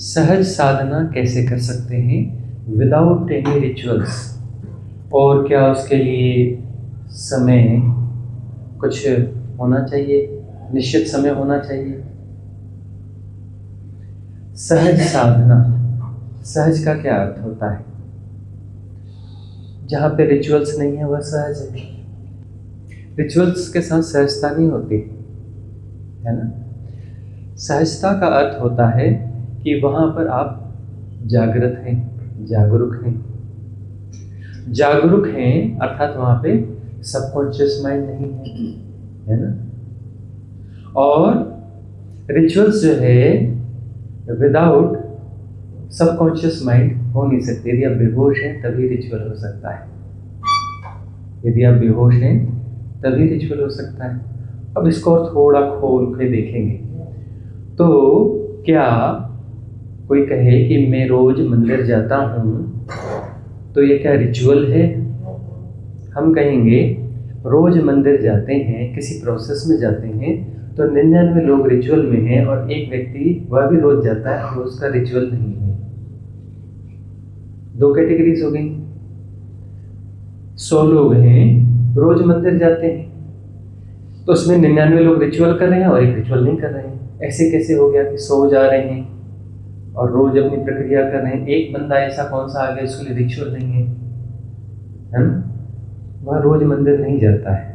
सहज साधना कैसे कर सकते हैं विदाउट एनी रिचुअल्स, और क्या उसके लिए समय कुछ होना चाहिए, निश्चित समय होना चाहिए। सहज साधना, सहज का क्या अर्थ होता है? जहाँ पे रिचुअल्स नहीं है वह सहज है। रिचुअल्स के साथ सहजता नहीं होती है ना। सहजता का अर्थ होता है कि वहाँ पर आप जागृत हैं, जागरूक हैं। जागरूक हैं अर्थात वहाँ पे सबकॉन्शियस माइंड नहीं है ना। और रिचुअल्स जो है विदाउट सबकॉन्शियस माइंड हो नहीं सकते। यदि आप बेहोश हैं तभी रिचुअल हो सकता है, यदि आप बेहोश हैं तभी रिचुअल हो सकता है। अब इसको और थोड़ा खोल के देखेंगे तो क्या कोई कहे कि मैं रोज मंदिर जाता हूँ तो ये क्या रिचुअल है? हम कहेंगे रोज मंदिर जाते हैं, किसी प्रोसेस में जाते हैं तो 99 लोग रिचुअल में हैं और एक व्यक्ति वह भी रोज जाता है तो उसका रिचुअल नहीं है। दो कैटेगरीज हो गई। 100 लोग हैं रोज मंदिर जाते हैं तो उसमें 99 लोग रिचुअल कर रहे हैं और एक रिचुअल नहीं कर रहे हैं। ऐसे कैसे हो गया कि 100 जा रहे हैं और रोज अपनी प्रक्रिया कर रहे हैं, एक बंदा ऐसा कौन सा आ गया इसके लिए रिचुअल नहीं है ना। वह रोज मंदिर नहीं जाता है।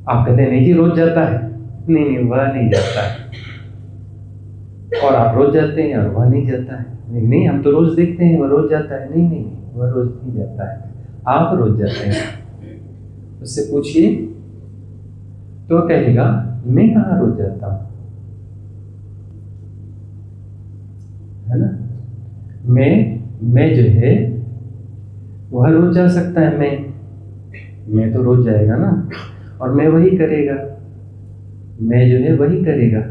आप कहते हैं नहीं जी रोज जाता है, नहीं वह नहीं जाता है। और आप रोज जाते हैं और वह नहीं जाता है। नहीं हम तो रोज देखते हैं वह रोज जाता है। नहीं वह रोज नहीं जाता है, आप रोज जाते हैं। उससे पूछिए तो कहेगा मैं कहाँ रोज जाता हूँ, है ना। मैं जो है वह रोज जा सकता है, मैं तो रोज जाएगा ना और मैं वही करेगा, मैं जो है वही करेगा,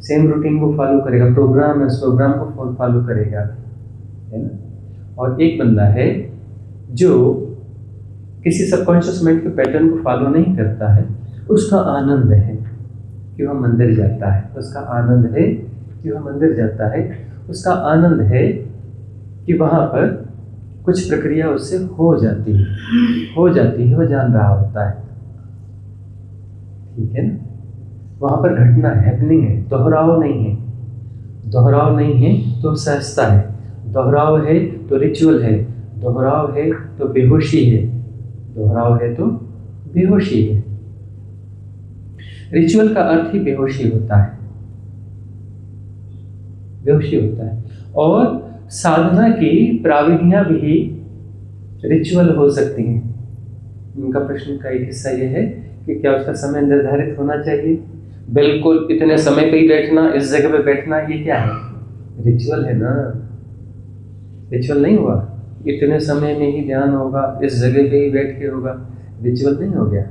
सेम रूटीन को फॉलो करेगा, प्रोग्राम है उस प्रोग्राम को फॉलो करेगा, है ना। और एक बंदा है जो किसी सबकॉन्शियस माइंड के पैटर्न को फॉलो नहीं करता है, उसका आनंद है कि वह मंदिर जाता है, उसका आनंद है कि वह मंदिर जाता है, उसका आनंद है कि वहाँ पर कुछ प्रक्रिया उससे हो जाती है, वह जान रहा होता है, ठीक है ना। वहाँ पर घटना हैपनिंग है, दोहराव नहीं है तो सहजता है, दोहराव है तो रिचुअल है, दोहराव है तो बेहोशी है, दोहराव है तो बेहोशी है। रिचुअल का अर्थ ही बेहोशी होता है, और साधना की प्राविधियां भी रिचुअल हो सकती हैं। उनका प्रश्न का एक हिस्सा यह है कि क्या उसका समय निर्धारित होना चाहिए? बिल्कुल इतने समय पे ही बैठना, इस जगह पे बैठना, ये क्या है? रिचुअल है ना। रिचुअल नहीं हुआ, इतने समय में ही ध्यान होगा, इस जगह पे ही बैठ के होगा, रिचुअल नहीं हो गया।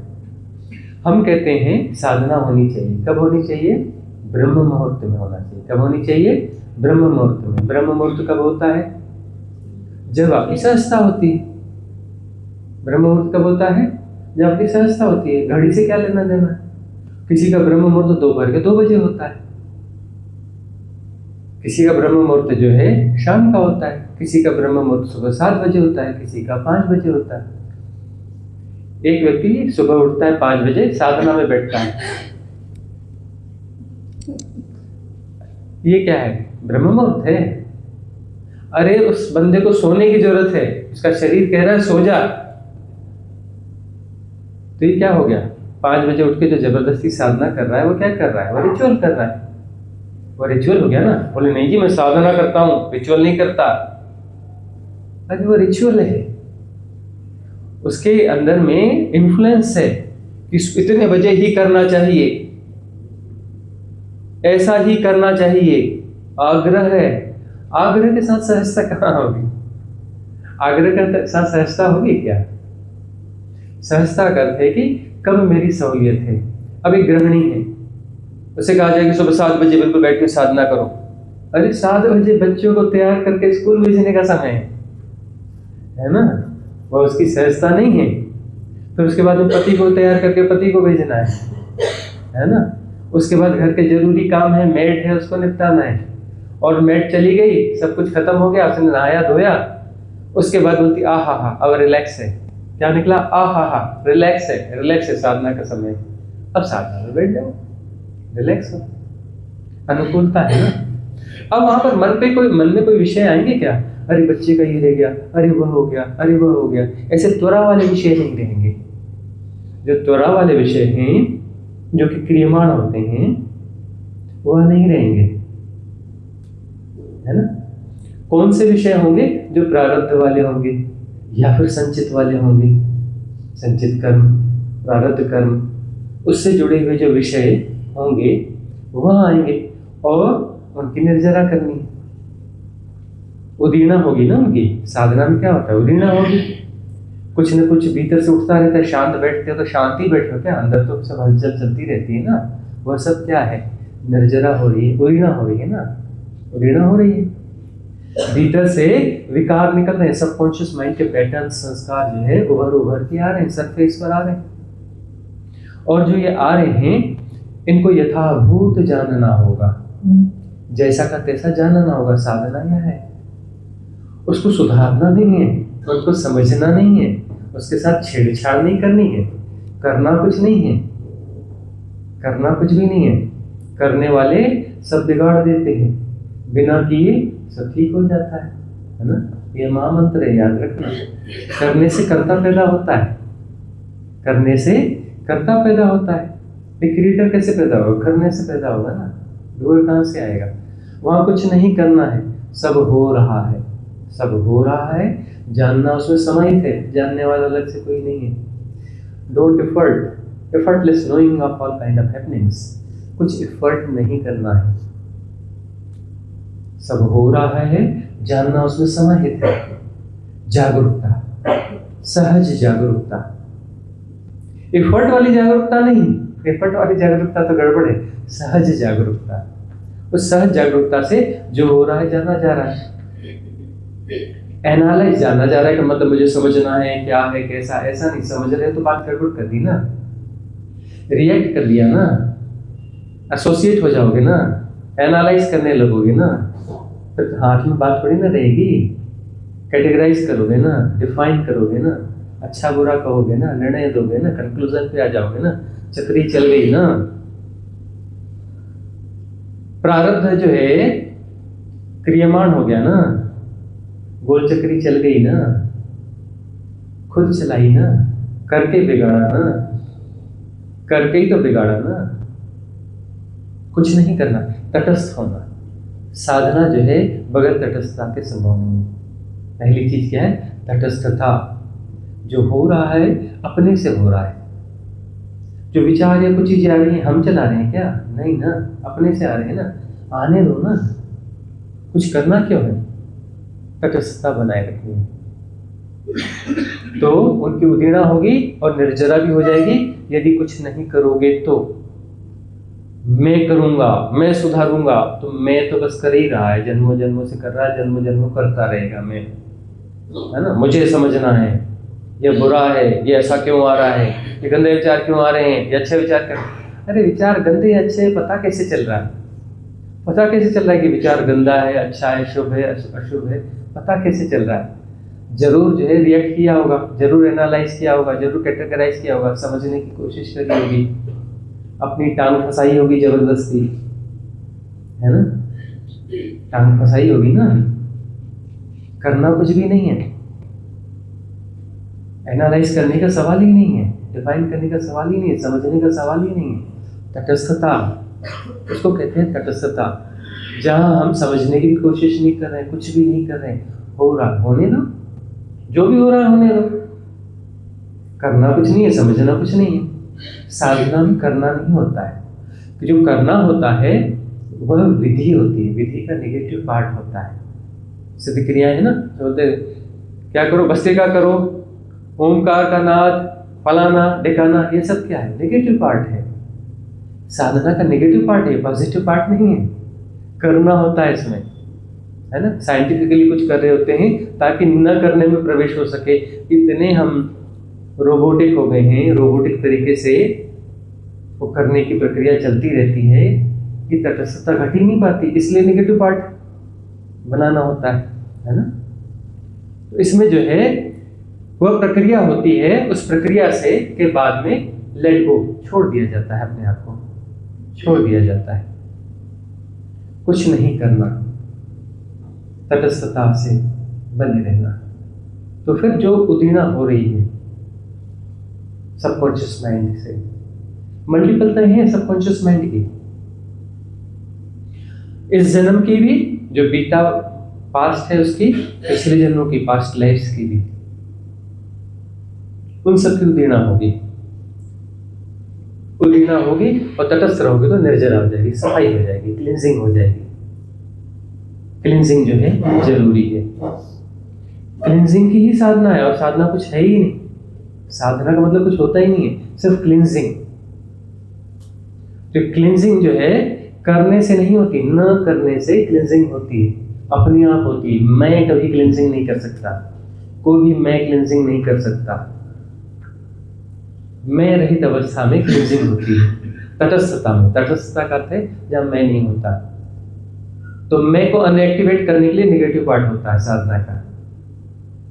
हम कहते हैं साधना होनी चाहिए। कब होनी चाहिए? ब्रह्म मुहूर्त में होना चाहिए। कब होनी चाहिए? ब्रह्म मुहूर्त में। ब्रह्म मुहूर्त कब होता है? जब आपकी सहजता होती है। ब्रह्म मुहूर्त कब होता है? जब आपकी सहजता होती है। घड़ी से क्या लेना देना? किसी का ब्रह्म मुहूर्त दोपहर के 2 बजे होता है, किसी का ब्रह्म मुहूर्त जो है शाम का होता है, किसी का ब्रह्म मुहूर्त सुबह 7 बजे होता है, किसी का 5 बजे होता है। एक व्यक्ति सुबह उठता है 5 बजे, साधना में बैठता है, ये क्या है? ब्रह्म मुहूर्त है। अरे उस बंदे को सोने की जरूरत है, उसका शरीर कह रहा है सो जा, तो ये क्या हो गया? 5 बजे उठ के जो जबरदस्ती साधना कर रहा है वो क्या कर रहा है? वो रिचुअल कर रहा है। वो रिचुअल हो गया ना। बोले नहीं जी मैं साधना करता हूँ, रिचुअल नहीं करता। अरे वो रिचुअल है, उसके अंदर में इन्फ्लुएंस है कि इतने बजे ही करना चाहिए, ऐसा ही करना चाहिए, आग्रह है। आग्रह के साथ सहजता कहाँ होगी? आग्रह के साथ सहजता होगी क्या? सहजता का अर्थ है कि कब मेरी सहूलियत है। अब एक गृहिणी है, उसे कहा जाए कि सुबह 7 बजे बिल्कुल बैठ के साधना करो। अरे 7 बजे बच्चों को तैयार करके स्कूल भेजने का समय है ना, वह उसकी सहजता नहीं है। फिर उसके बाद में पति को तैयार करके पति को भेजना है ना। उसके बाद घर के जरूरी काम है, मेड है, उसको निपटाना है। और मैट चली गई, सब कुछ खत्म हो गया, उसने नहाया धोया, उसके बाद बोलती आ हा हा अब रिलैक्स है। क्या निकला? आ हा हा रिलैक्स है, रिलैक्स है, साधना का समय। अब साधना में बैठ जाओ, रिलैक्स हो, अनुकूलता है ना। अब वहां पर मन में कोई विषय आएंगे क्या? अरे बच्चे का ये रह गया, अरे वह हो गया, अरे वह हो गया, ऐसे त्वरा वाले विषय नहीं रहेंगे। जो त्वरा वाले विषय हैं, जो कि क्रियमाण होते हैं, वह नहीं रहेंगे, है ना। कौन से विषय होंगे? जो प्रारब्ध वाले होंगे या फिर संचित वाले होंगे। संचित कर्म, प्रारब्ध कर्म, उससे जुड़े हुए जो विषय होंगे वह आएंगे और उनकी निर्जरा करनी है, उदीर्णा होगी ना उनकी। साधना में क्या होता है? उदीर्णा होगी, कुछ न कुछ भीतर से उठता रहता है। शांत बैठते हो तो शांति बैठे हो क्या? अंदर तो सब हलचल चलती रहती है ना, वह सब क्या है? निर्जरा हो रही है, उदीर्णा हो रही है ना, उदीर्णा हो रही है। भीतर से विकार निकल रहे हैं, सबकॉन्शियस माइंड के पैटर्न, संस्कार जो है उभर के आ रहे हैं, सरफेस पर आ रहे हैं। और जो ये आ रहे हैं, इनको यथाभूत जानना होगा, जैसा का तैसा जानना होगा। साधना यह है, उसको सुधारना नहीं है, उसको समझना नहीं है, उसके साथ छेड़छाड़ नहीं करनी है, करना कुछ नहीं है, करना कुछ भी नहीं है। करने वाले सब बिगाड़ देते हैं, बिना किए सब ठीक हो जाता है ना। ये महामंत्र है, याद रखना। करने से कर्ता पैदा होता है, करने से कर्ता पैदा होता है। एक क्रिएटर कैसे पैदा होगा? करने से पैदा होगा ना, दूर कहाँ से आएगा? वहाँ कुछ नहीं करना है, सब हो रहा है, सब हो रहा है। जानना उसमें समाहित है, जानने वाला अलग से कोई नहीं है। Don't effortless knowing of all kind of happenings. कुछ एफर्ट नहीं करना है, सब हो रहा है, जानना उसमें समाहित है। जागरूकता, सहज जागरूकता, एफर्ट वाली जागरूकता नहीं। एफर्ट वाली जागरूकता तो गड़बड़ है, सहज जागरूकता। उस सहज जागरूकता से जो हो रहा है जाना जा रहा है। एनालाइज जाना जा रहा है कि मतलब मुझे समझना है क्या है कैसा, ऐसा नहीं। समझ रहे तो बात गड़बड़ कर दी ना, रिएक्ट कर दिया ना, एसोसिएट हो जाओगे ना, एनालाइज करने लगोगे ना, फिर हाथ में बात थोड़ी ना रहेगी। कैटेगराइज करोगे ना, डिफाइन करोगे ना, अच्छा बुरा कहोगे ना, निर्णय दोगे ना, कंक्लूजन पे आ जाओगे ना, चक्री चल गई ना। प्रारब्ध जो है क्रियमाण हो गया ना, गोल चक्री चल गई ना, खुद चलाई ना, करके बिगाड़ा ना, करके ही तो बिगाड़ा ना। कुछ नहीं करना, तटस्थ होना। साधना जो है बगैर तटस्थता के संभव नहीं है। पहली चीज क्या है? तटस्थता। जो हो रहा है अपने से हो रहा है। जो विचार या कुछ चीजें आ रही हैं, हम चला रहे हैं क्या? नहीं ना, अपने से आ रहे हैं ना, आने दो ना, कुछ करना क्यों है? तटस्थता बनाए रखनी है, तो उनकी उदीर्णा होगी और निर्जरा भी हो जाएगी। यदि कुछ नहीं करोगे तो मैं करूंगा, मैं सुधारूंगा, तो मैं तो बस कर ही रहा है, जन्मों जन्मों से कर रहा है, जन्मों जन्मों करता रहेगा मैं, है ना। मुझे समझना है ये बुरा है, ये ऐसा क्यों आ रहा है, ये गंदे विचार क्यों आ रहे हैं, ये अच्छे विचार कर। अरे विचार गंदे अच्छे पता कैसे चल रहा है? पता कैसे चल रहा है कि विचार गंदा है, अच्छा है, शुभ है, अशुभ है? पता कैसे चल रहा है? जरूर जो है रिएक्ट किया होगा, जरूर एनालाइज किया होगा, जरूर कैटेगराइज किया होगा, समझने की कोशिश करी होगी, अपनी टांग फंसाई होगी जबरदस्ती, है ना। टांग फंसाई होगी ना। करना कुछ भी नहीं है, एनालाइज करने का सवाल ही नहीं है, डिफाइन करने का सवाल ही नहीं है, समझने का सवाल ही नहीं है। तटस्थता, उसको कहते हैं तटस्थता। जहां हम समझने की भी कोशिश नहीं कर रहे हैं, कुछ भी नहीं कर रहे हैं, हो रहा होने दो, जो भी हो रहा है होने दो। करना कुछ नहीं है, समझना कुछ नहीं है। साधना में करना नहीं होता है, कि जो करना होता है वह विधि होती है, विधि का नेगेटिव पार्ट होता है। सिद्ध क्रिया है ना, तो बोलते क्या करो, भस्त्रिका करो, ओमकार का नाद, फलाना ढिकाना, ये सब क्या है? नेगेटिव पार्ट है। साधना का नेगेटिव पार्ट है, पॉजिटिव पार्ट नहीं है। करना होता है इसमें, है ना। साइंटिफिकली कुछ कर रहे होते हैं ताकि न करने में प्रवेश हो सके। इतने हम रोबोटिक हो गए हैं, रोबोटिक तरीके से वो करने की प्रक्रिया चलती रहती है कि तटस्थता घट ही नहीं पाती, इसलिए नेगेटिव पार्ट बनाना होता है ना। तो इसमें जो है वह प्रक्रिया होती है, उस प्रक्रिया से के बाद में लेट गो, छोड़ दिया जाता है, अपने आप को छोड़ दिया जाता है, कुछ नहीं करना, तटस्थता से बने रहना। तो फिर जो उदीना हो रही है सबकॉन्शियस माइंड से, मल्टीपल तरह है सबकॉन्शियस माइंड की, इस जन्म की भी, जो बीता पास्ट है उसकी, पिछले जन्मों की पास्ट लाइफ्स की भी, उन सब की उदीना होगी। उदीना होगी और तटस्थ रहोगे तो निर्जरा हो जाएगी, सफाई हो जाएगी, क्लींजिंग हो जाएगी। क्लींजिंग जो है जरूरी है, क्लींजिंग की ही साधना है, और साधना कुछ है ही नहीं। साधना का मतलब कुछ होता ही नहीं है, सिर्फ क्लींजिंग। तो क्लींजिंग जो है करने से नहीं होती, न करने से क्लींजिंग होती है, अपने आप होती है। मैं कभी क्लींजिंग नहीं कर सकता, कोई भी मैं क्लींजिंग नहीं कर सकता। मैं रहित अवस्था में क्लींजिंग होती है, तटस्थता में। तटस्थता का अर्थ है जब मैं नहीं होता। तो मैं को अनएक्टिवेट करने के लिए नेगेटिव पार्ट होता है साधना का,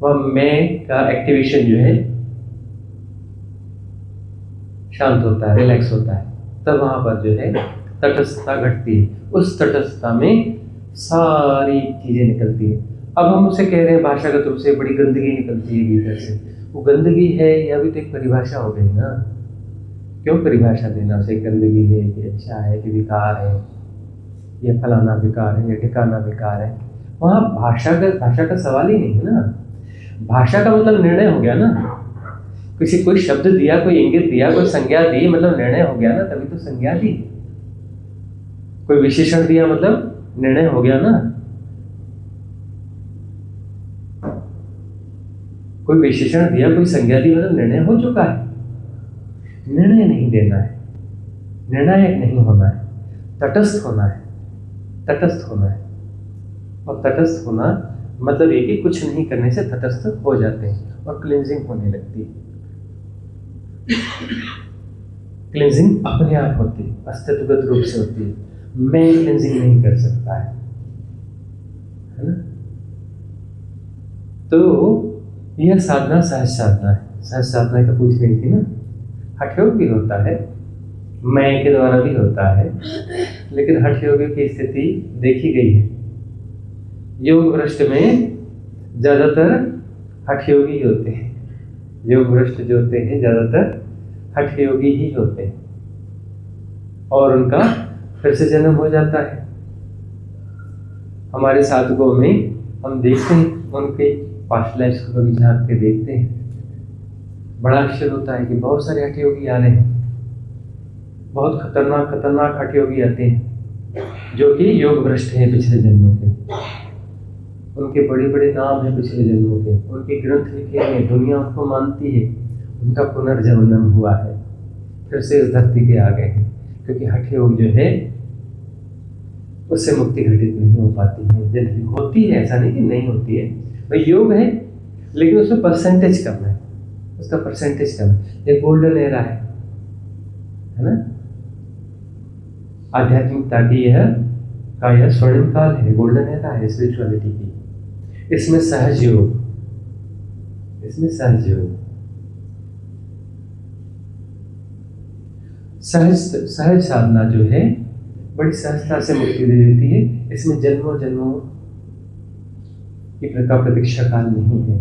वह मैं का एक्टिवेशन जो है शांत होता है, रिलैक्स होता है, तब वहां पर जो है तटस्थता घटती है। उस तटस्थता में सारी चीजें निकलती है। अब हम उसे कह रहे हैं भाषागत रूप से बड़ी गंदगी निकलती है भीतर से, वो गंदगी है या भी तो एक परिभाषा हो गई ना। क्यों परिभाषा देना उसे, गंदगी है कि अच्छा है कि विकार है, या फलाना विकार है या ठिकाना विकार है। वहाँ भाषा का सवाल ही नहीं है ना। भाषा का मतलब निर्णय हो गया ना, किसी कोई शब्द दिया, कोई इंगित दिया, कोई संज्ञा दी, मतलब निर्णय हो गया ना, तभी तो संज्ञा दी। कोई विशेषण दिया मतलब निर्णय हो गया ना। कोई विशेषण दिया, कोई संज्ञा दी, मतलब निर्णय हो चुका है। निर्णय नहीं देना है, निर्णायक नहीं होना है, तटस्थ होना है, तटस्थ होना है। और तटस्थ होना मतलब ये कि कुछ नहीं करने से तटस्थ हो जाते हैं और क्लींजिंग होने लगती है। क्लींजिंग अपने आप होती है, अस्तित्वगत रूप से होती है। मैं क्लींजिंग नहीं कर सकता है ना। तो यह साधना सहज साधना है। सहज साधना का पूछ रही थी ना। हठयोग भी होता है, मैं के द्वारा भी होता है, लेकिन हठयोग की स्थिति देखी गई है। योग भ्रष्ट में ज्यादातर हठयोगी होते हैं। योग भ्रष्ट जो होते हैं ज्यादातर हठयोगी ही होते हैं, और उनका फिर से जन्म हो जाता है। हमारे साधकों में हम देखते हैं, उनके पास्ट लाइफ्स को कभी झांक के देखते हैं, बड़ा आश्चर्य होता है कि बहुत सारे हठयोगी आ रहे हैं। बहुत खतरनाक खतरनाक हठयोगी आते हैं जो कि योग भ्रष्ट हैं पिछले जन्मों के। उनके बड़े बड़े नाम हैं पिछले जन्मों के, उनके ग्रंथ लिखे हैं, दुनिया उनको मानती है। उनका पुनर्जन्म हुआ है, फिर से इस धरती पे आ गए हैं, क्योंकि हठयोग जो है उससे मुक्ति घटित नहीं हो पाती है। जनरली होती है, ऐसा नहीं कि नहीं होती है, भाई योग है, लेकिन उसमें परसेंटेज कम है, उसका परसेंटेज कम है। एक गोल्डन एरा है ना, आध्यात्मिकता की यह स्वर्णिम काल है, गोल्डन एरा है स्पिरिचुअलिटी की। इसमें सहज योग, इसमें सहज योग, सहज साधना जो है बड़ी सहजता से मुक्ति दे देती है। इसमें जन्मों जन्मों की प्रतीक्षा काल नहीं है।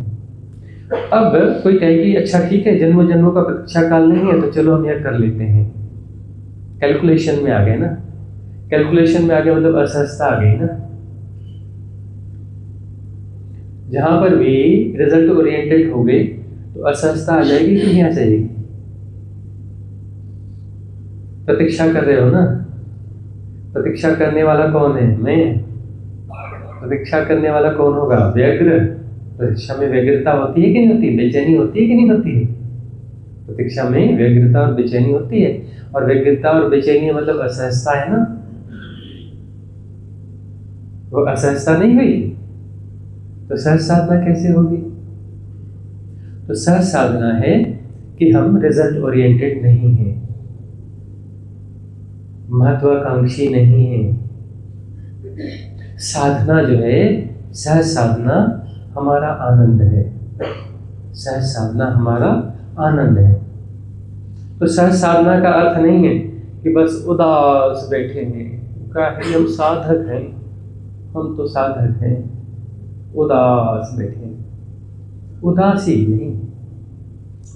अब कोई कहे कि अच्छा ठीक है, जन्मों जन्मों का प्रतीक्षा काल नहीं है, तो चलो हम यह कर लेते हैं। कैलकुलेशन में आ गए ना, कैलकुलेशन में आ गए मतलब असहजता आ गई ना। जहां पर भी रिजल्ट ओरिएंटेड हो गए तो असहजता आ जाएगी कि नहीं आ जाएगी? प्रतीक्षा कर रहे हो ना, प्रतीक्षा करने वाला कौन है? मैं। प्रतीक्षा करने वाला कौन होगा? व्यग्र। प्रतीक्षा में व्यग्रता होती है कि नहीं होती? बेचैनी होती है कि नहीं होती है? प्रतीक्षा में व्यग्रता और बेचैनी होती है, और व्यग्रता और बेचैनी मतलब असहजता है ना। वो असहजता नहीं हुई तो सहज साधना कैसे होगी? तो सहज साधना है कि हम रिजल्ट ओरिएंटेड नहीं है, महत्वाकांक्षी नहीं है, साधना जो है, सहज साधना हमारा आनंद है। सहज साधना हमारा आनंद है। तो सहज साधना का अर्थ नहीं है कि बस उदास बैठे हैं, क्या है हम साधक हैं, हम तो साधक हैं, उदास बैठे हैं। उदासी नहीं,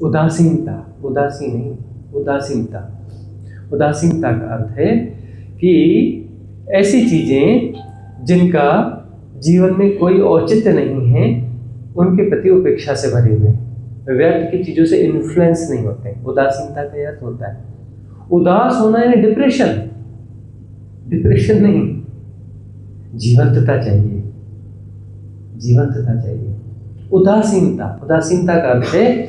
उदासीनता, उदासी नहीं, उदासीनता। उदासीनता का अर्थ है कि ऐसी चीजें जिनका जीवन में कोई औचित्य नहीं है, उनके प्रति उपेक्षा से भरे हुए, व्यर्थ की चीजों से इन्फ्लुएंस नहीं होते। उदासीनता का अर्थ होता है उदास होना, यानी डिप्रेशन। डिप्रेशन नहीं, जीवंतता चाहिए, जीवंतता चाहिए। उदासीनता, उदासीनता का अर्थ है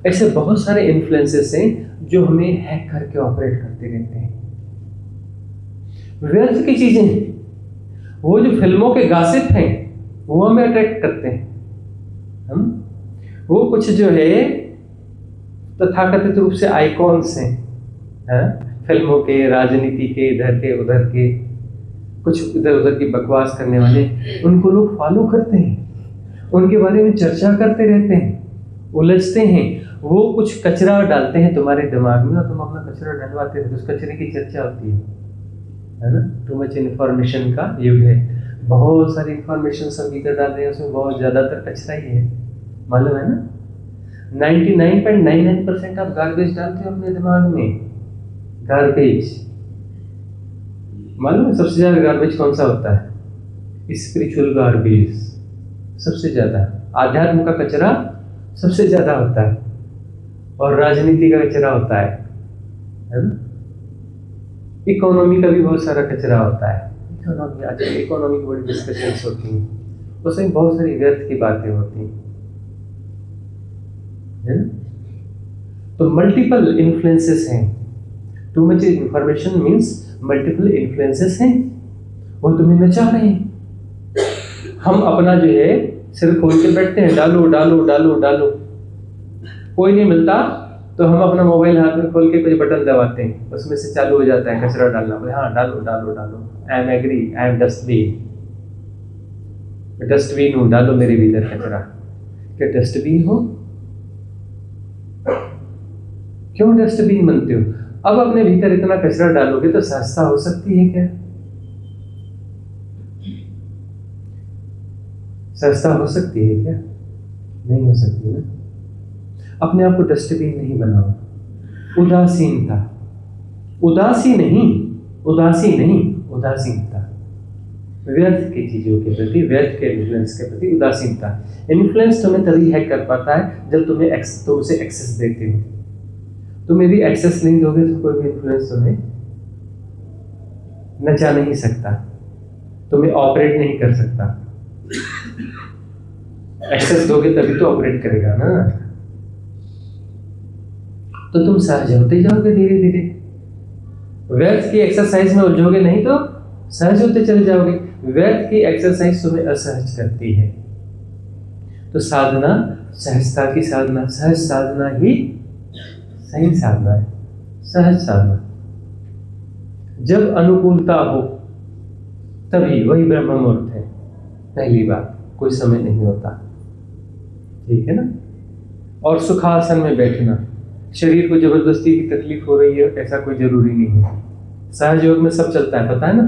ऐसे बहुत सारे इन्फ्लुएंसेस हैं जो हमें हैक करके ऑपरेट करते रहते हैं। व्यर्थ की चीजें, वो जो फिल्मों के गासिप हैं वो हमें अट्रैक्ट करते हैं। हम वो कुछ जो है तथाकथित रूप से आइकॉन्स हैं, फिल्मों के, राजनीति के, इधर के उधर के, कुछ इधर उधर की बकवास करने वाले, उनको लोग फॉलो करते हैं, उनके बारे में चर्चा करते रहते हैं, उलझते हैं। वो कुछ कचरा डालते हैं तुम्हारे दिमाग में और तुम अपना कचरा डलवाते हो, उस कचरे की चर्चा होती है ना। टू मच इन्फॉर्मेशन का युग है, बहुत सारी इन्फॉर्मेशन सब भीतर डाल रहे हैं, उसमें बहुत ज़्यादातर कचरा ही है, मालूम है ना। 99.99% आप गार्बेज डालते हो अपने दिमाग में, गार्बेज। मालूम है सबसे ज़्यादा गार्बेज कौन सा होता है? स्पिरिचुअल गार्बेज सबसे ज़्यादा, आध्यात्म का कचरा सबसे ज़्यादा होता है, और राजनीति का कचरा होता है ना। इकोनॉमी का भी बहुत सारा कचरा होता है। इकोनॉमी, आज इकोनॉमी की बड़ी डिस्कशंस होती हैं, उसमें बहुत सारी व्यर्थ की बातें होती हैं, है ना। तो मल्टीपल इन्फ्लुएंसेस हैं। Too much information means multiple influences हैं, वो तुम्हें नचा रहे हैं। हम अपना जो है सिर खोल के बैठते हैं, डालो डालो डालो डालो, कोई नहीं मिलता तो हम अपना मोबाइल हाथ में खोल के कुछ बटन दबाते हैं, उसमें से चालू हो जाता है कचरा डालना। बोले हाँ डालो डालो डालो, I am agree, I am dustbin, dustbin हूँ, डालो मेरे भीतर कचरा। क्या डस्टबिन हो? क्यों डस्टबिन बनते हो? अब अपने भीतर इतना कचरा डालोगे तो सहजता हो सकती है क्या? सहजता हो सकती है क्या? नहीं हो सकती ना। अपने आप को डस्टबिन नहीं बनाओ। उदासीनता, उदासी नहीं, उदासी नहीं, उदासीनता। व्यर्थ की चीजों के प्रति, व्यर्थ के इन्फ्लुएंस के प्रति उदासीनता। इन्फ्लुएंस तुम्हें तभी हैक कर पाता है जब तुम उसे एक्सेस देते हो। तुम यदि एक्सेस नहीं दोगे तो कोई भी इन्फ्लुएंस तुम्हें नचा नहीं सकता, तुम्हें ऑपरेट नहीं कर सकता। एक्सेस दोगे तभी तो ऑपरेट करेगा ना। तो तुम सहज होते जाओगे धीरे धीरे। व्यर्थ की एक्सरसाइज में उलझोगे नहीं तो सहज होते चले जाओगे। व्यर्थ की एक्सरसाइज तुम्हें असहज करती है। तो साधना, सहजता की साधना, सहज साधना ही सही साधना है। सहज साधना, जब अनुकूलता हो तभी, वही ब्रह्म मुहूर्त है। पहली बात, कोई समय नहीं होता, ठीक है ना। और सुखासन में बैठना, शरीर को जबरदस्ती की तकलीफ हो रही है ऐसा कोई जरूरी नहीं है। सहज योग में सब चलता है, पता है ना।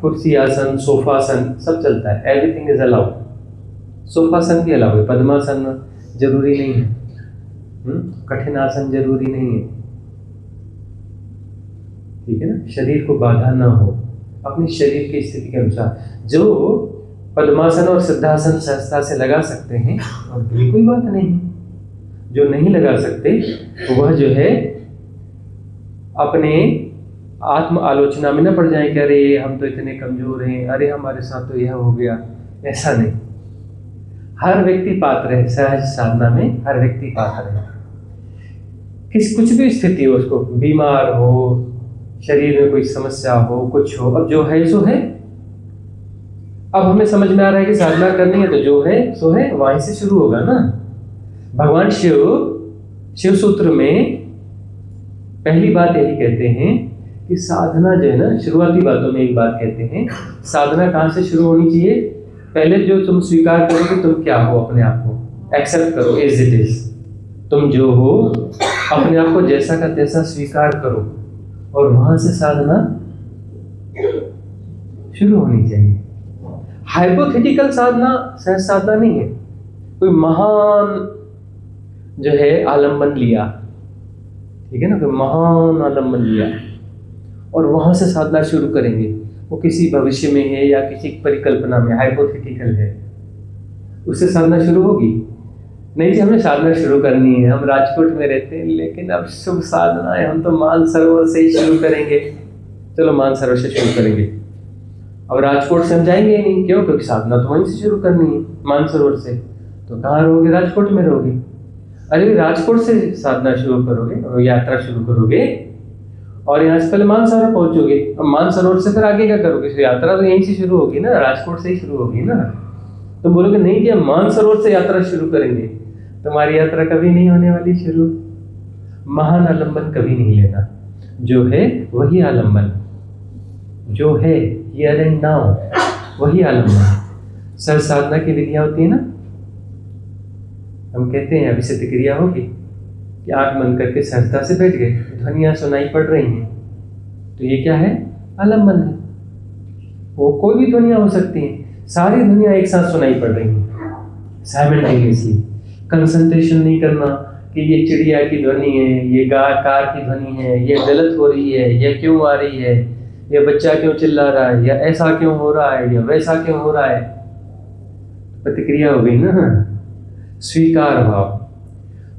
कुर्सी आसन, सोफासन सब चलता है, एवरीथिंग इज अलाउड। सोफासन भी अलाउड है, पद्मासन जरूरी नहीं है, कठिन आसन जरूरी नहीं है, ठीक है ना। शरीर को बाधा ना हो, अपने शरीर की स्थिति के अनुसार। जो पद्मासन और सिद्धासन सहजता से लगा सकते हैं और कोई बात नहीं, जो नहीं लगा सकते वह जो है अपने आत्म आलोचना में न पड़ जाए कि अरे हम तो इतने कमजोर हैं, अरे हमारे साथ तो यह हो गया। ऐसा नहीं, हर व्यक्ति पात्र है सहज साधना में, हर व्यक्ति पात्र है। कुछ भी स्थिति हो, उसको बीमार हो, शरीर में कोई समस्या हो, कुछ हो, अब जो है सो है। अब हमें समझ में आ रहा है कि साधना करनी है तो जो है सो है, वहीं से शुरू होगा ना। भगवान शिव सूत्र में पहली बात यही कहते हैं कि साधना जो है ना, शुरुआती बातों में एक बात कहते हैं, साधना कहाँ से शुरू होनी चाहिए? पहले जो तुम स्वीकार करो कि तुम क्या हो, अपने आप को एक्सेप्ट करो एज इट इज। तुम जो हो अपने आप को जैसा का तैसा स्वीकार करो, और वहां से साधना शुरू होनी चाहिए। हाइपोथेटिकल साधना सहज साधना नहीं है। कोई महान जो है आलम्बन लिया, ठीक है ना, कोई महान आलम्बन लिया और वहां से साधना शुरू करेंगे, वो किसी भविष्य में है या किसी परिकल्पना में, हाइपोथेटिकल है, उससे साधना शुरू होगी नहीं जी। हमें साधना शुरू करनी है, हम राजकोट में रहते हैं लेकिन अब शुभ साधना है, हम तो मानसरोवर से ही शुरू करेंगे। चलो मानसरोवर से शुरू करेंगे, अब राजकोट से हम जाएंगे ही नहीं। क्यों? क्योंकि साधना तो वहीं से शुरू करनी है, मानसरोवर से। तो कहाँ रहोगे? राजकोट में रहोगे। अरे राजकोट से साधना शुरू करोगे, यात्रा शुरू करोगे और यहाँ से पहले मानसरोवर पहुंचोगे। अब मानसरोवर से फिर आगे क्या करोगे? तो यात्रा तो यहीं से शुरू होगी ना, राजकोट से ही शुरू होगी ना। तुम बोलोगे नहीं जी हम मानसरोवर से यात्रा शुरू करेंगे, तुम्हारी यात्रा कभी नहीं होने वाली शुरू। महान आलम्बन कभी नहीं लेना, जो है वही आलम्बन, जो है हियर एंड नाउ वही आलम्बन। सहज साधना की विधियां होती है ना, हम कहते हैं अभी सिद्ध क्रिया होगी कि आंख बंद करके सहजता से बैठ गए, ध्वनियां सुनाई पड़ रही हैं, तो ये क्या है? आलम्बन है। वो कोई भी ध्वनियां हो सकती हैं, सारी ध्वनियां एक साथ सुनाई पड़ रही हैं साइमल्टेनियसली। कंसंट्रेशन नहीं करना कि ये चिड़िया की ध्वनि है, ये कार की ध्वनि है, ये गलत हो रही है, ये क्यों आ रही है, ये बच्चा क्यों चिल्ला रहा है, या ऐसा क्यों हो रहा है, या वैसा क्यों हो रहा है। प्रतिक्रिया हो गई ना, स्वीकार भाव।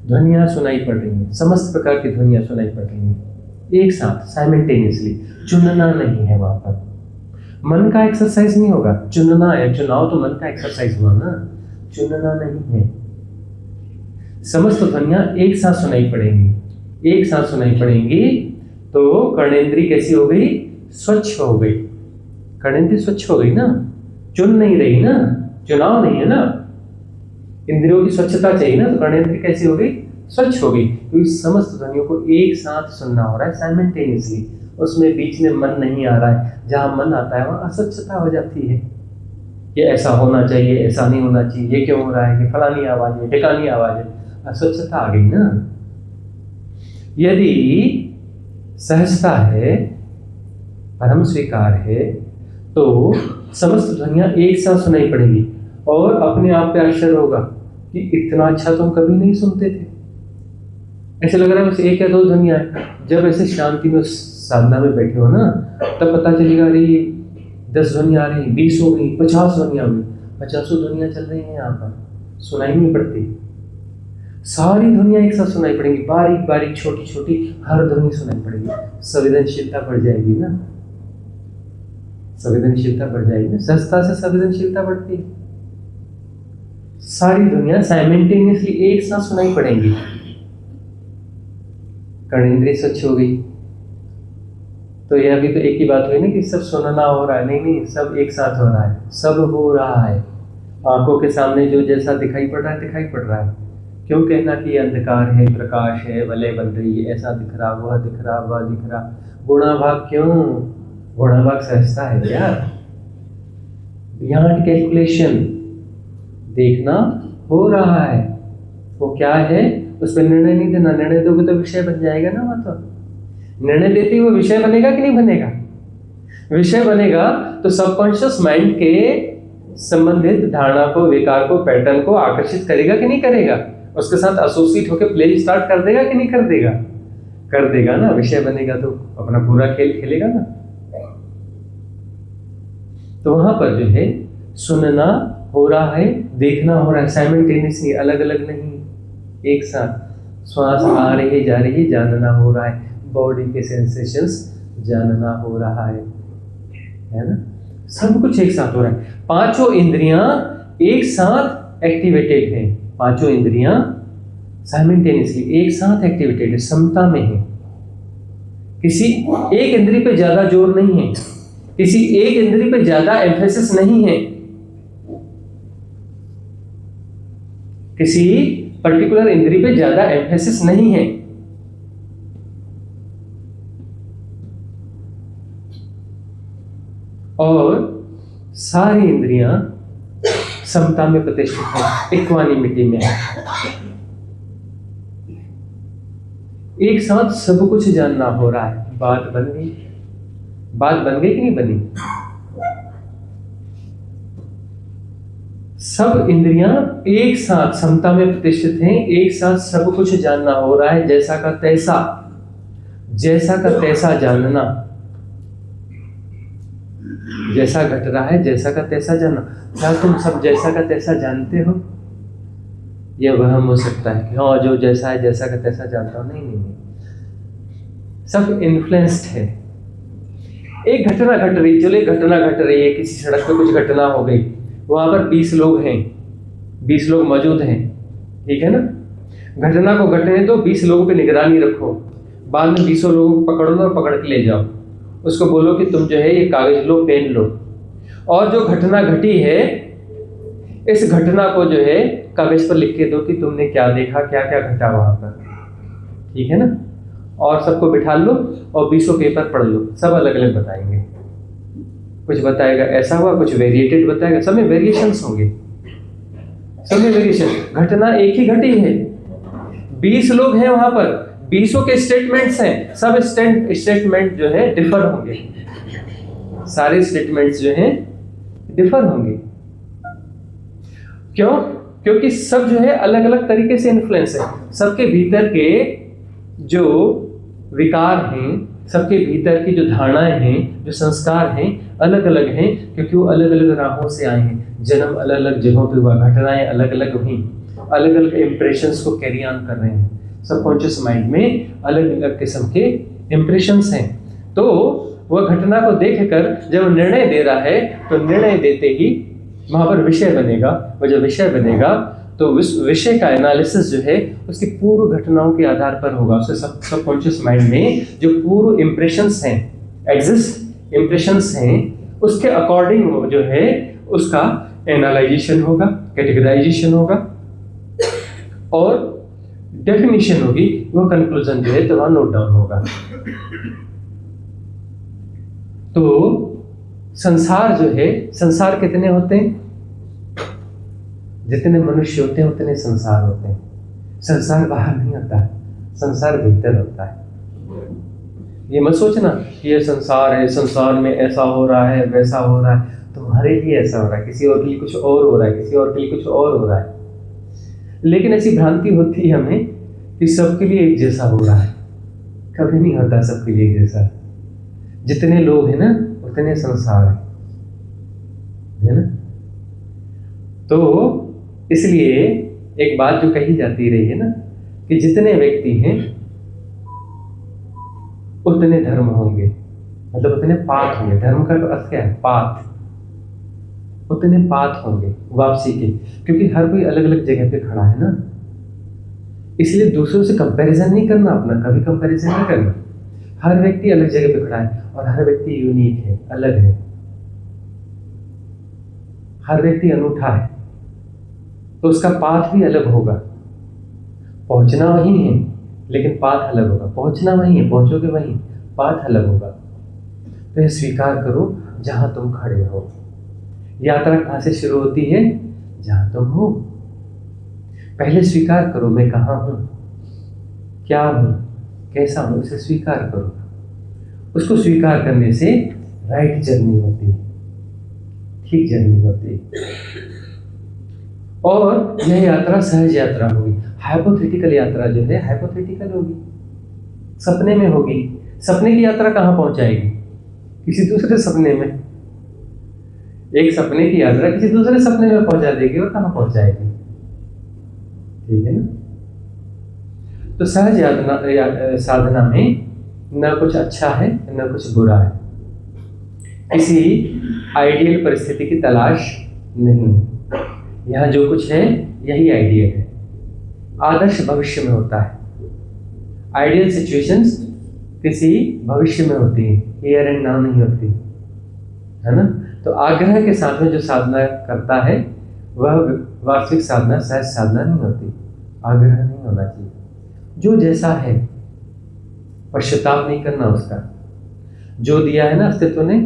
ध्वनियां सुनाई पड़ रही हैं, समस्त प्रकार की ध्वनियां सुनाई पड़ रही हैं एक साथ साइमल्टेनियसली। चुनना नहीं है वहां पर, मन का एक्सरसाइज नहीं होगा। चुनना है, चुनाव तो मन का एक्सरसाइज हुआ ना, चुनना नहीं है। समस्त ध्वनियां एक साथ सुनाई पड़ेंगी, एक साथ सुनाई पड़ेंगी तो कर्णेंद्री कैसी हो गई? स्वच्छ हो गई। कर्णेंद्री स्वच्छ हो गई ना, चुन नहीं रही ना, चुनाव नहीं है ना, इंद्रियों की स्वच्छता चाहिए ना, तो कर्णेंद्री कैसी हो गई? स्वच्छ हो गई। क्योंकि समस्त ध्वनियों को एक साथ सुनना हो रहा है साइमल्टेनियसली, उसमें बीच में मन नहीं आ रहा है। जहां मन आता है वहां अस्वच्छता हो जाती है, ये ऐसा होना चाहिए, ऐसा नहीं होना चाहिए, ये क्यों हो रहा है, कि फलानी आवाज है, ठिकानी आवाज है, अस्वच्छता आ गई ना। यदि सहजता है, परम स्वीकार है, तो समस्त ध्वनियां एक साथ सुनाई पड़ेगी और अपने आप पे आश्चर्य होगा कि इतना अच्छा तुम कभी नहीं सुनते थे। ऐसे लग रहा है बस एक या दो ध्वनियां है। जब ऐसे शांति में साधना में बैठे हो ना, तब पता चलेगा अरे 10 ध्वनियां आ रही, 20 हो गई, 50 ध्वनियां हो गई, 50 ध्वनियां चल रही हैं यहाँ पर, सुनाई नहीं पड़ती। सारी ध्वनियां एक साथ सुनाई पड़ेंगी, बारीक बारीक छोटी छोटी हर ध्वनि सुनाई पड़ेगी। संवेदनशीलता बढ़ जाएगी ना, संवेदनशीलता बढ़ जाएगी ना, सहजता से संवेदनशीलता बढ़ती है। सारी ध्वनियां साइमल्टेनियसली एक साथ सुनाई पड़ेंगी। कर्णेंद्रिय स्वच्छ हो गई, तो यह भी तो एक ही बात हुई ना कि सब सुनना हो रहा है। नहीं नहीं, सब एक साथ हो रहा है, सब हो रहा है। आंखों के सामने जो जैसा दिखाई पड़ रहा है दिखाई पड़ रहा है। क्यों कहना कि अंधकार है, प्रकाश है, वलय बन रही है, ऐसा दिख रहा, वह दिख रहा, वह दिख रहा। गुणाभाग क्यों? गुणाभाग सहजता है यार। बियॉन्ड कैलकुलेशन देखना हो रहा है, वो क्या है उस पर निर्णय नहीं देना। निर्णय दोगे तो विषय बन जाएगा ना। वह तो निर्णय देते हुए विषय बनेगा कि नहीं बनेगा? विषय बनेगा तो सबकॉन्शियस माइंड के संबंधित धारणा को, विकार को, पैटर्न को आकर्षित करेगा कि नहीं करेगा? उसके साथ एसोसिएट होकर प्ले स्टार्ट कर देगा कि नहीं कर देगा? कर देगा ना। विषय बनेगा तो अपना पूरा खेल खेलेगा ना। तो वहां पर जो है सुनना हो रहा है, देखना हो रहा है, साइमल्टेनियसली, अलग अलग नहीं, एक साथ। श्वास आ रही है, जा रही है, जानना हो रहा है, बॉडी के सेंसेशंस जानना हो रहा है ना। सब कुछ एक साथ हो रहा है। पांचों इंद्रियां एक साथ एक्टिवेटेड हैं, पांचों इंद्रियां साइमल्टेनियसली एक साथ एक्टिवेटेड है, समता में है। किसी एक इंद्री पे ज्यादा जोर नहीं है, किसी एक इंद्री पे ज्यादा एम्फेसिस नहीं है, किसी पर्टिकुलर इंद्री पे ज्यादा एम्फेसिस नहीं है। और सारी इंद्रियां समता में प्रतिष्ठित है, इक्वानिमिटी में है। एक साथ सब कुछ जानना हो रहा है। बात बन गई? बात बन गई कि नहीं बनी? सब इंद्रियां एक साथ समता में प्रतिष्ठित हैं, एक साथ सब कुछ जानना हो रहा है, जैसा का तैसा, जैसा का तैसा जानना, जैसा घट रहा है जैसा का तैसा जानना। क्या तुम सब जैसा का तैसा जानते हो? यह वहम हो सकता है कि हाँ जो जैसा है जैसा का तैसा जानता हूं। नहीं नहीं नहीं, सब इन्फ्लुएंस्ड है। एक घटना घट रही, चलो एक घटना घट रही है, किसी सड़क पे कुछ घटना हो गई, वहां पर 20 लोग हैं, 20 लोग मौजूद हैं, ठीक है ना। घटना को घटने दो, 20 लोगों पे निगरानी रखो, बाद में 20 लोगों को पकड़ लो और पकड़ के ले जाओ। उसको बोलो कि तुम जो है ये कागज लो, पेन लो, और जो घटना घटी है इस घटना को जो है कागज पर लिख के दो कि तुमने क्या देखा, क्या क्या घटा वहां पर, ठीक है ना। और सबको बिठा लो और 20 पेपर पढ़ लो, सब अलग अलग बताएंगे। कुछ बताएगा ऐसा हुआ, कुछ वेरिएटेड बताएगा, सब में वेरिएशंस होंगे, सब में वेरिएशन। घटना एक ही घटी है, 20 लोग हैं वहां पर, 20 के स्टेटमेंट्स हैं, सब स्टेटमेंट जो है डिफर होंगे, सारे स्टेटमेंट्स जो हैं डिफर होंगे। क्यों? क्योंकि सब जो है अलग अलग तरीके से इन्फ्लुएंस है। सबके भीतर के जो विकार हैं, सबके भीतर की जो धारणाएं हैं, जो संस्कार हैं, अलग अलग हैं, क्योंकि वो अलग अलग राहों से आए हैं। जन्म अलग अलग जगहों पे हुआ, घटनाएं अलग अलग हुई, अलग अलग इंप्रेशंस को कैरी ऑन कर रहे हैं। सबकॉन्शियस माइंड में अलग अलग किस्म के इंप्रेशंस हैं। तो वह घटना को देखकर जब निर्णय दे रहा है, तो निर्णय देते ही वहां पर विषय बनेगा, और जब विषय बनेगा तो विषय का एनालिसिस जो है उसकी पूर्व घटनाओं के आधार पर होगा। उसके सबकॉन्शियस माइंड में जो पूर्व इंप्रेशंस हैं, एग्जिस्ट इंप्रेशंस हैं, उसके अकॉर्डिंग जो है उसका एनालाइजेशन होगा, कैटेगराइजेशन होगा और डेफिनेशन होगी। वो कंक्लूजन जो है तो वहां नोट डाउन होगा। तो संसार जो है, संसार कितने होते हैं? जितने मनुष्य होते हैं उतने संसार होते हैं। संसार बाहर नहीं होता है, संसार भीतर होता है। ये मत सोचना कि ये संसार है, संसार में ऐसा हो रहा है, वैसा हो रहा है, तुम्हारे लिए ऐसा हो रहा है, किसी और के लिए कुछ और हो रहा है, किसी और के लिए कुछ और हो रहा है। लेकिन ऐसी भ्रांति होती है हमें कि सबके लिए एक जैसा हो रहा है। कभी नहीं होता सबके लिए एक जैसा। जितने लोग हैं ना उतने संसार है ना। तो इसलिए एक बात जो कही जाती रही है ना कि जितने व्यक्ति हैं उतने धर्म होंगे, मतलब उतने पाथ होंगे। धर्म का अर्थ क्या है? पाथ। उतने पाथ होंगे वापसी के, क्योंकि हर कोई अलग अलग जगह पे खड़ा है ना। इसलिए दूसरों से कंपैरिजन नहीं करना, अपना कभी कंपैरिजन नहीं करना। हर व्यक्ति अलग जगह पे खड़ा है और हर व्यक्ति यूनिक है, अलग है। हर व्यक्ति अनूठा है, तो उसका पाथ भी अलग होगा। पहुंचना वही है लेकिन पाथ अलग होगा। पहुंचना वही है, पहुंचोगे वही, पाथ अलग होगा। तो ये स्वीकार करो जहां तुम खड़े हो। यात्रा कहां से शुरू होती है? जहां तुम हो। पहले स्वीकार करो मैं कहां हूं, क्या हूं, कैसा हूं, उसे स्वीकार करो। उसको स्वीकार करने से राइट जर्नी होती है, ठीक जर्नी होती है। और यह यात्रा सहज यात्रा होगी। हाइपोथेटिकल यात्रा जो है हाइपोथेटिकल होगी, सपने में होगी। सपने की यात्रा कहां पहुंचाएगी? किसी दूसरे सपने में। एक सपने की यात्रा किसी दूसरे सपने में पहुंचा देगी और कहां पहुंचाएगी? ठीक है ना। तो सहज यात्रा साधना में न कुछ अच्छा है न कुछ बुरा है, किसी आइडियल परिस्थिति की तलाश नहीं। यहाँ जो कुछ है यही आइडियल है। आदर्श भविष्य में होता है। आइडियल सिचुएशंस किसी भविष्य में होती है, हियर एंड नाउ नहीं होती, है ना। तो आग्रह के साथ में जो साधना करता है वह वास्तविक साधना, सहज साधना नहीं होती। आग्रह नहीं होना चाहिए। जो जैसा है पश्चाताप नहीं करना उसका। जो दिया है ना अस्तित्व ने,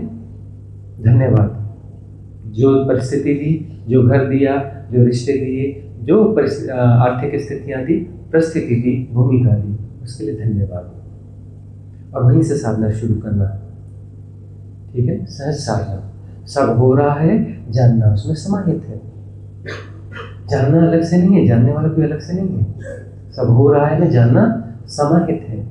धन्यवाद। जो परिस्थिति दी, जो घर दिया, जो रिश्ते दिए, जो आर्थिक स्थितियाँ दी, परिस्थिति दी, भूमिका दी, उसके लिए धन्यवाद। और वहीं से साधना शुरू करना। ठीक है, सहज साधना। सब हो रहा है, जानना उसमें समाहित है। जानना अलग से नहीं है, जानने वाला कोई अलग से नहीं है। सब हो रहा है, जानना समाहित है।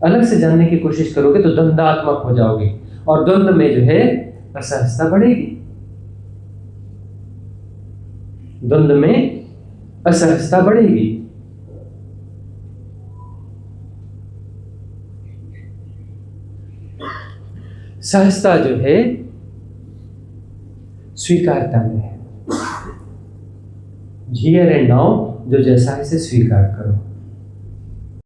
अलग से जानने की कोशिश करोगे तो द्वंद्वात्मक हो जाओगे, और द्वंद्व में जो है असहजता बढ़ेगी। द्वंद्व में असहजता बढ़ेगी। सहजता जो है स्वीकारता में है। हियर एंड नाउ जो जैसा है इसे स्वीकार करो।